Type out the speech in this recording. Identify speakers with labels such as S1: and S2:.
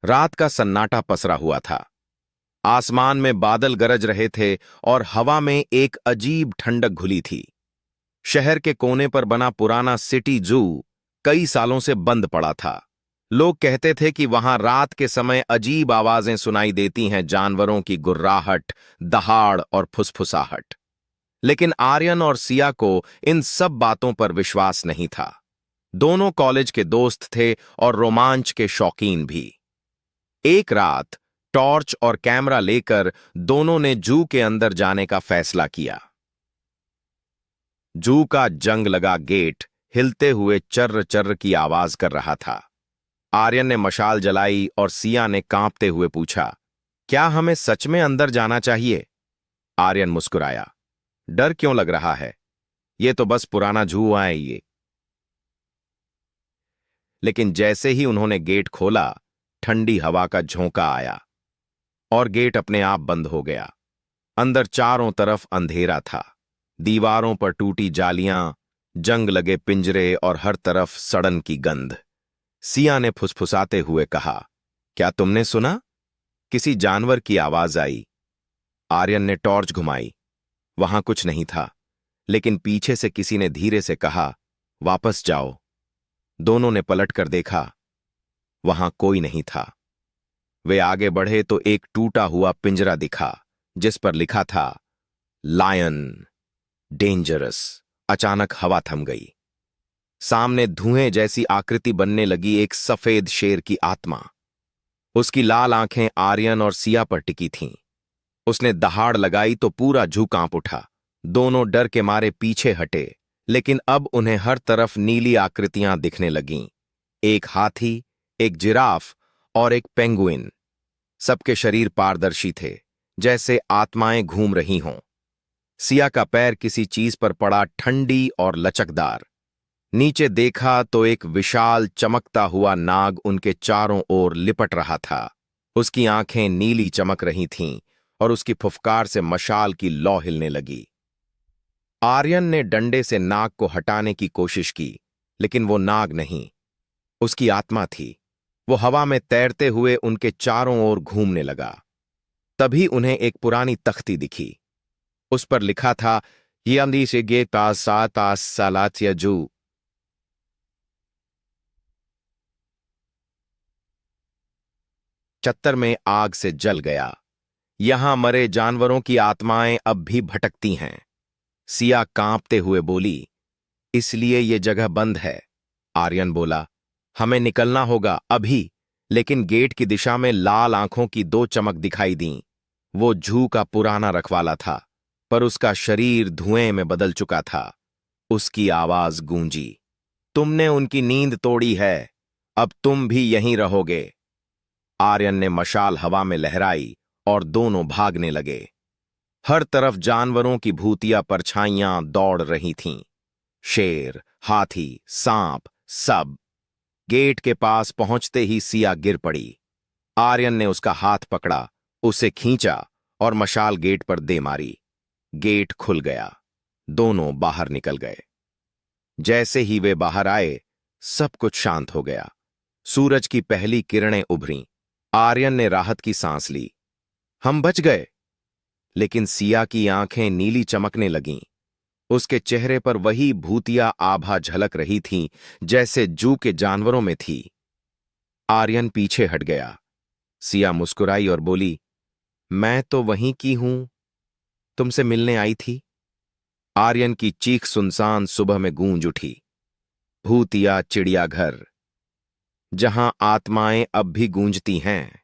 S1: रात का सन्नाटा पसरा हुआ था। आसमान में बादल गरज रहे थे और हवा में एक अजीब ठंडक घुली थी। शहर के कोने पर बना पुराना सिटी जू कई सालों से बंद पड़ा था। लोग कहते थे कि वहां रात के समय अजीब आवाजें सुनाई देती हैं, जानवरों की गुर्राहट, दहाड़ और फुसफुसाहट। लेकिन आर्यन और सिया को इन सब बातों पर विश्वास नहीं था। दोनों कॉलेज के दोस्त थे और रोमांच के शौकीन भी। एक रात टॉर्च और कैमरा लेकर दोनों ने जू के अंदर जाने का फैसला किया। जू का जंग लगा गेट हिलते हुए चर्र चर्र की आवाज कर रहा था। आर्यन ने मशाल जलाई और सिया ने कांपते हुए पूछा, क्या हमें सच में अंदर जाना चाहिए? आर्यन मुस्कुराया, डर क्यों लग रहा है? ये तो बस पुराना जू है ये। लेकिन जैसे ही उन्होंने गेट खोला, ठंडी हवा का झोंका आया और गेट अपने आप बंद हो गया। अंदर चारों तरफ अंधेरा था। दीवारों पर टूटी जालियां, जंग लगे पिंजरे और हर तरफ सड़न की गंध। सिया ने फुसफुसाते हुए कहा, क्या तुमने सुना? किसी जानवर की आवाज आई। आर्यन ने टॉर्च घुमाई। वहां कुछ नहीं था, लेकिन पीछे से किसी ने धीरे से कहा, वापस जाओ। दोनों ने पलटकर देखा। वहां कोई नहीं था। वे आगे बढ़े तो एक टूटा हुआ पिंजरा दिखा, जिस पर लिखा था, लायन डेंजरस। अचानक हवा थम गई। सामने धुएं जैसी आकृति बनने लगी, एक सफेद शेर की आत्मा। उसकी लाल आंखें आर्यन और सिया पर टिकी थीं। उसने दहाड़ लगाई तो पूरा जू कांप उठा। दोनों डर के मारे पीछे हटे, लेकिन अब उन्हें हर तरफ नीली आकृतियां दिखने लगीं। एक हाथी, एक जिराफ और एक पेंगुइन। सबके शरीर पारदर्शी थे, जैसे आत्माएं घूम रही हों। सिया का पैर किसी चीज पर पड़ा, ठंडी और लचकदार। नीचे देखा तो एक विशाल चमकता हुआ नाग उनके चारों ओर लिपट रहा था। उसकी आंखें नीली चमक रही थीं और उसकी फुफकार से मशाल की लौ हिलने लगी। आर्यन ने डंडे से नाग को हटाने की कोशिश की, लेकिन वो नाग नहीं, उसकी आत्मा थी। वो हवा में तैरते हुए उनके चारों ओर घूमने लगा। तभी उन्हें एक पुरानी तख्ती दिखी। उस पर लिखा था, यंदी से गे तास सा तास सालात्या जू। चत्तर में आग से जल गया। यहां मरे जानवरों की आत्माएं अब भी भटकती हैं। सिया कांपते हुए बोली, इसलिए ये जगह बंद है। आर्यन बोला, हमें निकलना होगा अभी। लेकिन गेट की दिशा में लाल आंखों की दो चमक दिखाई दीं। वो जू का पुराना रखवाला था, पर उसका शरीर धुएं में बदल चुका था। उसकी आवाज गूंजी, तुमने उनकी नींद तोड़ी है, अब तुम भी यहीं रहोगे। आर्यन ने मशाल हवा में लहराई और दोनों भागने लगे। हर तरफ जानवरों की भूतिया परछाइयां दौड़ रही थीं। शेर, हाथी, सांप, सब। गेट के पास पहुंचते ही सिया गिर पड़ी। आर्यन ने उसका हाथ पकड़ा, उसे खींचा और मशाल गेट पर दे मारी। गेट खुल गया। दोनों बाहर निकल गए। जैसे ही वे बाहर आए, सब कुछ शांत हो गया। सूरज की पहली किरणें उभरीं। आर्यन ने राहत की सांस ली। हम बच गए। लेकिन सिया की आंखें नीली चमकने लगीं। उसके चेहरे पर वही भूतिया आभा झलक रही थी, जैसे जू के जानवरों में थी। आर्यन पीछे हट गया। सिया मुस्कुराई और बोली, मैं तो वहीं की हूं, तुमसे मिलने आई थी। आर्यन की चीख सुनसान सुबह में गूंज उठी। भूतिया चिड़ियाघर, जहां आत्माएं अब भी गूंजती हैं।